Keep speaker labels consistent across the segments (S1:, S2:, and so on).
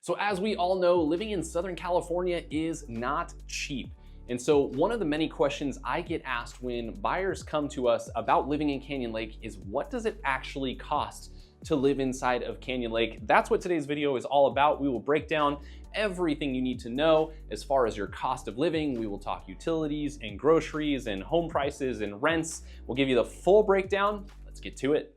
S1: So as we all know, living in Southern California is not cheap. And so one of the many questions I get asked when buyers come to us about living in Canyon Lake is, what does it actually cost to live inside of Canyon Lake? That's what today's video is all about. We will break down everything you need to know as far as your cost of living. We will talk utilities and groceries and home prices and rents. We'll give you the full breakdown. Let's get to it.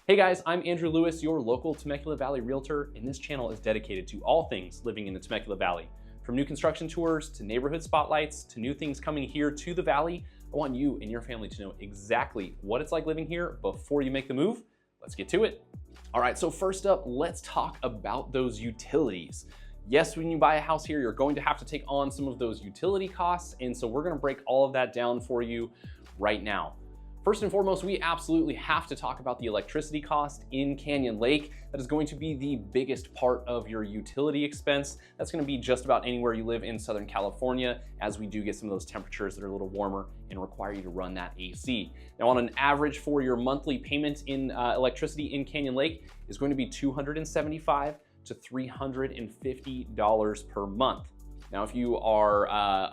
S1: Hey guys, I'm Andrew Lewis, your local Temecula Valley realtor, and this channel is dedicated to all things living in the Temecula Valley. From new construction tours to neighborhood spotlights to new things coming here to the Valley, I want you and your family to know exactly what it's like living here before you make the move. Let's get to it. All right, so first up, let's talk about those utilities. Yes, when you buy a house here, you're going to have to take on some of those utility costs, and so we're gonna break all of that down for you right now. First and foremost, we absolutely have to talk about the electricity cost in Canyon Lake. That is going to be the biggest part of your utility expense. That's going to be just about anywhere you live in Southern California, as we do get some of those temperatures that are a little warmer and require you to run that AC. Now, on an average for your monthly payment in electricity in Canyon Lake is going to be $275 to $350 per month. Now, if you are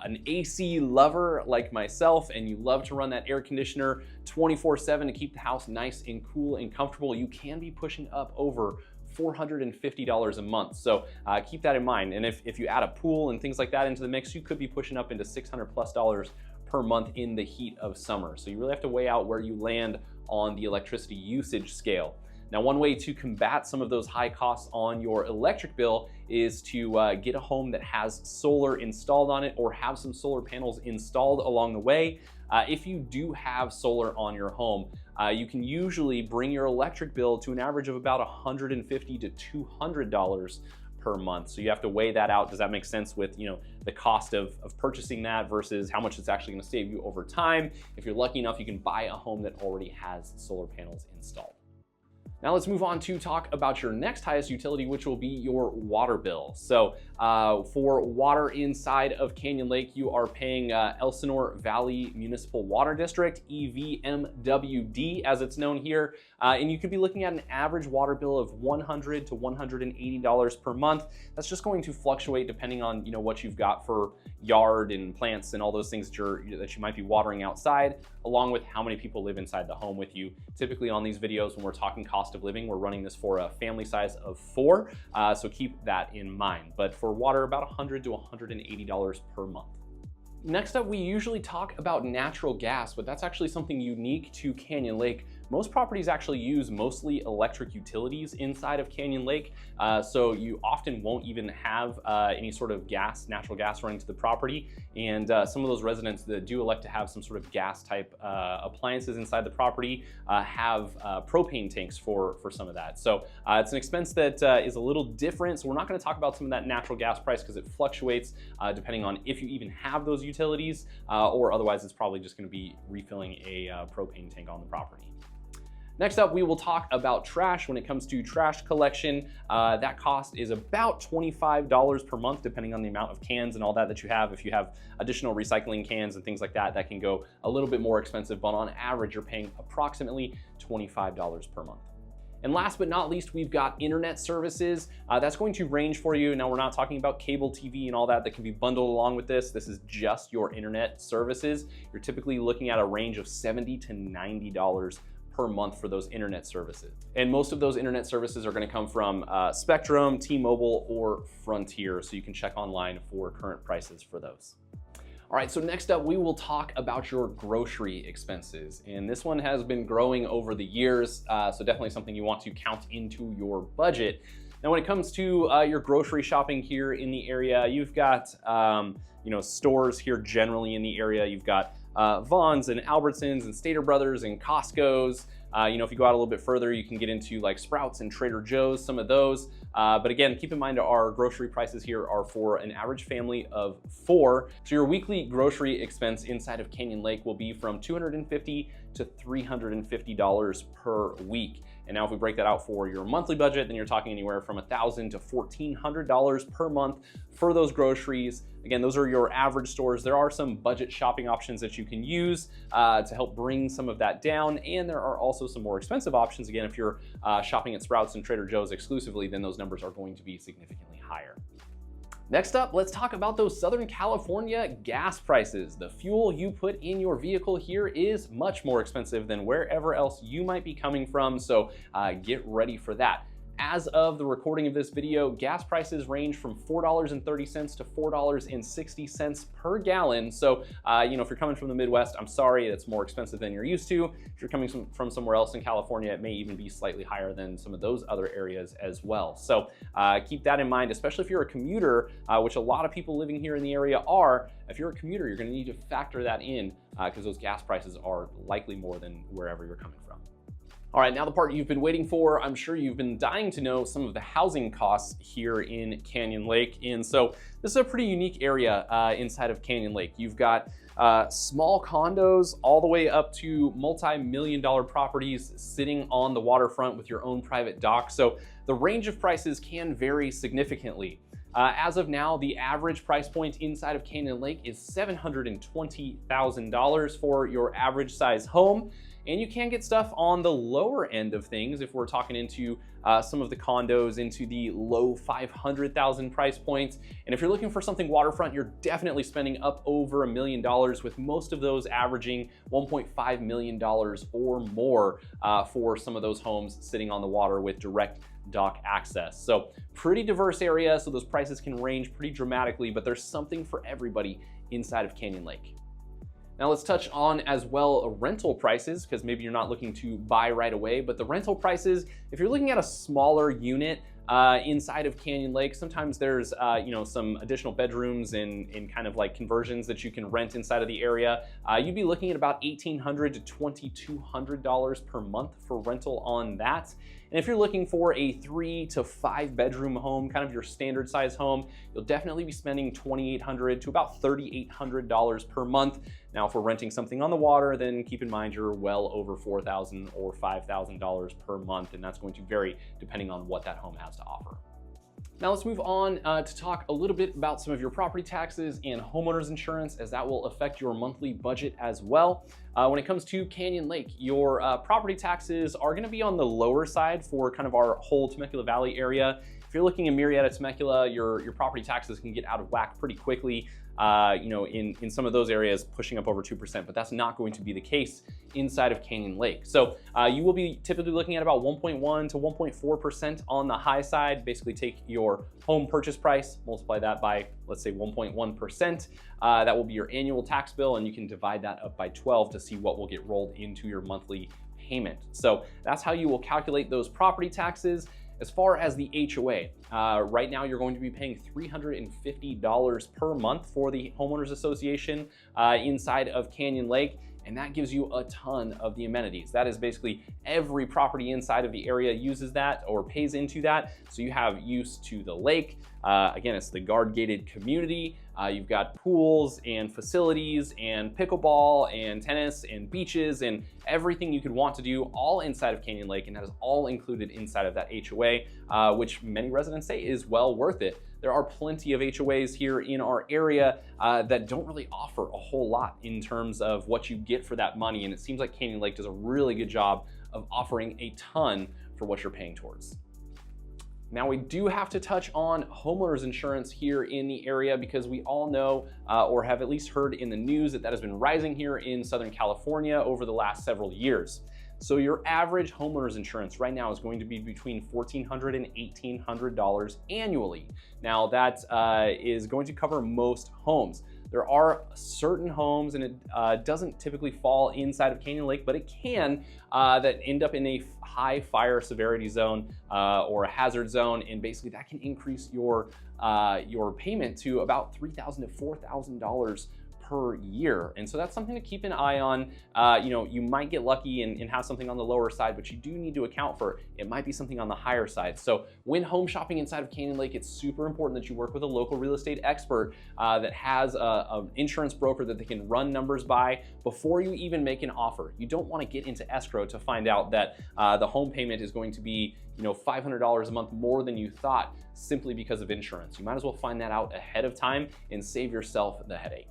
S1: an AC lover like myself and you love to run that air conditioner 24/7 to keep the house nice and cool and comfortable, you can be pushing up over $450 a month. So keep that in mind. And if you add a pool and things like that into the mix, you could be pushing up into $600+ per month in the heat of summer. So you really have to weigh out where you land on the electricity usage scale. Now, one way to combat some of those high costs on your electric bill is to get a home that has solar installed on it or have some solar panels installed along the way. If you do have solar on your home, you can usually bring your electric bill to an average of about $150 to $200 per month. So you have to weigh that out. Does that make sense with the cost of purchasing that versus how much it's actually going to save you over time? If you're lucky enough, you can buy a home that already has solar panels installed. Now let's move on to talk about your next highest utility, which will be your water bill. So for water inside of Canyon Lake, you are paying Elsinore Valley Municipal Water District, EVMWD as it's known here. And you could be looking at an average water bill of $100 to $180 per month. That's just going to fluctuate depending on what you've got for yard and plants and all those things that you might be watering outside, along with how many people live inside the home with you. Typically on these videos, when we're talking cost of living, we're running this for a family size of 4, so keep that in mind. But for water, about $100 to $180 per month. Next up, we usually talk about natural gas, but that's actually something unique to Canyon Lake. Most properties actually use mostly electric utilities inside of Canyon Lake, so you often won't even have any sort of natural gas running to the property. And some of those residents that do elect to have some sort of gas type appliances inside the property have propane tanks for some of that. So it's an expense that is a little different. So we're not going to talk about some of that natural gas price because it fluctuates depending on if you even have those utilities, or otherwise it's probably just going to be refilling a propane tank on the property. Next up, we will talk about trash. When it comes to trash collection, that cost is about $25 per month, depending on the amount of cans and all that you have. If you have additional recycling cans and things like that, that can go a little bit more expensive, but on average, you're paying approximately $25 per month. And last but not least, we've got internet services. That's going to range for you. Now, we're not talking about cable TV and all that can be bundled along with this. This is just your internet services. You're typically looking at a range of $70 to $90 per month for those internet services. And most of those internet services are going to come from Spectrum, T-Mobile, or Frontier. So you can check online for current prices for those. All right, so next up, we will talk about your grocery expenses. And this one has been growing over the years, so definitely something you want to count into your budget. Now, when it comes to your grocery shopping here in the area, you've got stores here generally in the area. You've got Vons and Albertsons and Stater Brothers and Costco's. If you go out a little bit further, you can get into like Sprouts and Trader Joe's, some of those. But again, keep in mind our grocery prices here are for an average family of 4. So your weekly grocery expense inside of Canyon Lake will be from $250 to $350 per week. And now if we break that out for your monthly budget, then you're talking anywhere from $1,000 to $1,400 per month for those groceries. Again, those are your average stores. There are some budget shopping options that you can use to help bring some of that down. And there are also some more expensive options. Again, if you're shopping at Sprouts and Trader Joe's exclusively, then those numbers are going to be significantly higher. Next up, let's talk about those Southern California gas prices. The fuel you put in your vehicle here is much more expensive than wherever else you might be coming from, so get ready for that. As of the recording of this video, gas prices range from $4.30 to $4.60 per gallon. So, if you're coming from the Midwest, I'm sorry, it's more expensive than you're used to. If you're coming from somewhere else in California, it may even be slightly higher than some of those other areas as well. So keep that in mind, especially if you're a commuter, which a lot of people living here in the area are. If you're a commuter, you're gonna need to factor that in because those gas prices are likely more than wherever you're coming from. All right, now the part you've been waiting for. I'm sure you've been dying to know some of the housing costs here in Canyon Lake. And so this is a pretty unique area inside of Canyon Lake. You've got small condos all the way up to multi-million-dollar properties sitting on the waterfront with your own private dock. So the range of prices can vary significantly. As of now, the average price point inside of Canyon Lake is $720,000 for your average size home. And you can get stuff on the lower end of things if we're talking into some of the condos into the low 500,000 price points. And if you're looking for something waterfront, you're definitely spending up over $1 million, with most of those averaging $1.5 million or more for some of those homes sitting on the water with direct dock access. So pretty diverse area, so those prices can range pretty dramatically, but there's something for everybody inside of Canyon Lake. Now let's touch on as well rental prices, because maybe you're not looking to buy right away, but the rental prices, if you're looking at a smaller unit inside of Canyon Lake, sometimes there's some additional bedrooms and kind of like conversions that you can rent inside of the area. You'd be looking at about $1,800 to $2,200 per month for rental on that. And if you're looking for a 3 to 5 bedroom home, kind of your standard size home, you'll definitely be spending $2,800 to about $3,800 per month. Now, if we're renting something on the water, then keep in mind you're well over $4,000 or $5,000 per month, and that's going to vary depending on what that home has to offer. Now let's move on to talk a little bit about some of your property taxes and homeowners insurance, as that will affect your monthly budget as well. When it comes to Canyon Lake, your property taxes are going to be on the lower side for kind of our whole Temecula Valley area. If you're looking in Murrieta, Temecula, your property taxes can get out of whack pretty quickly. In some of those areas pushing up over 2%, but that's not going to be the case inside of Canyon Lake. So you will be typically looking at about 1.1 to 1.4% on the high side. Basically take your home purchase price, multiply that by, let's say 1.1%. That will be your annual tax bill, and you can divide that up by 12 to see what will get rolled into your monthly payment. So that's how you will calculate those property taxes. As far as the HOA, right now you're going to be paying $350 per month for the Homeowners Association inside of Canyon Lake, and that gives you a ton of the amenities. That is basically every property inside of the area uses that or pays into that. So you have use to the lake. Again, it's the guard-gated community. You've got pools and facilities and pickleball and tennis and beaches and everything you could want to do all inside of Canyon Lake, and that is all included inside of that HOA, which many residents say is well worth it. There are plenty of HOAs here in our area that don't really offer a whole lot in terms of what you get for that money, and it seems like Canyon Lake does a really good job of offering a ton for what you're paying towards. Now we do have to touch on homeowners insurance here in the area, because we all know or have at least heard in the news that has been rising here in Southern California over the last several years. So your average homeowners insurance right now is going to be between $1,400 and $1,800 annually. Now that is going to cover most homes. There are certain homes, and it doesn't typically fall inside of Canyon Lake, but it can, that end up in a high fire severity zone or a hazard zone, and basically that can increase your payment to about $3,000 to $4,000 per year. And so that's something to keep an eye on. You know, you might get lucky and have something on the lower side, but you do need to account for it might be something on the higher side. So when home shopping inside of Canyon Lake, it's super important that you work with a local real estate expert that has an insurance broker that they can run numbers by before you even make an offer. You don't want to get into escrow to find out that the home payment is going to be, you know, $500 a month more than you thought simply because of insurance. You might as well find that out ahead of time and save yourself the headache.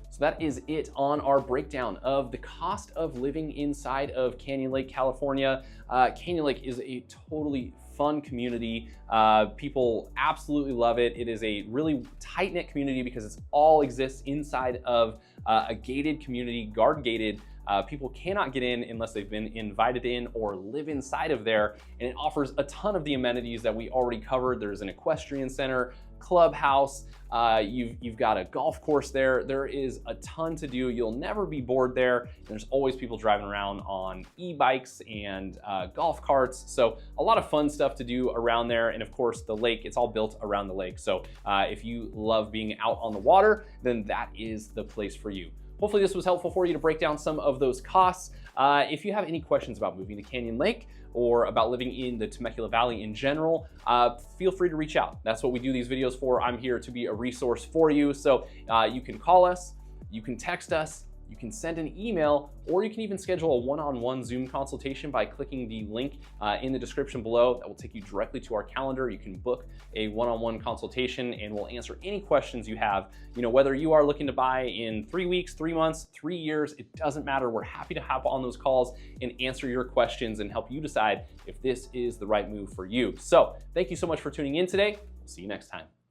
S1: So that is it on our breakdown of the cost of living inside of Canyon Lake, California. Canyon Lake is a totally fun community. People absolutely love it. It is a really tight-knit community because it all exists inside of a gated community, guard gated. People cannot get in unless they've been invited in or live inside of there. And it offers a ton of the amenities that we already covered. There's an equestrian center, clubhouse, you've got a golf course there. There is a ton to do. You'll never be bored there. There's always people driving around on e-bikes and golf carts. So a lot of fun stuff to do around there. And of course the lake, it's all built around the lake. So if you love being out on the water, then that is the place for you. Hopefully this was helpful for you to break down some of those costs. If you have any questions about moving to Canyon Lake or about living in the Temecula Valley in general, feel free to reach out. That's what we do these videos for. I'm here to be a resource for you. So you can call us, you can text us, you can send an email, or you can even schedule a one-on-one Zoom consultation by clicking the link in the description below. That will take you directly to our calendar. You can book a one-on-one consultation and we'll answer any questions you have. You know, whether you are looking to buy in 3 weeks, 3 months, 3 years, it doesn't matter. We're happy to hop on those calls and answer your questions and help you decide if this is the right move for you. So thank you so much for tuning in today. See you next time.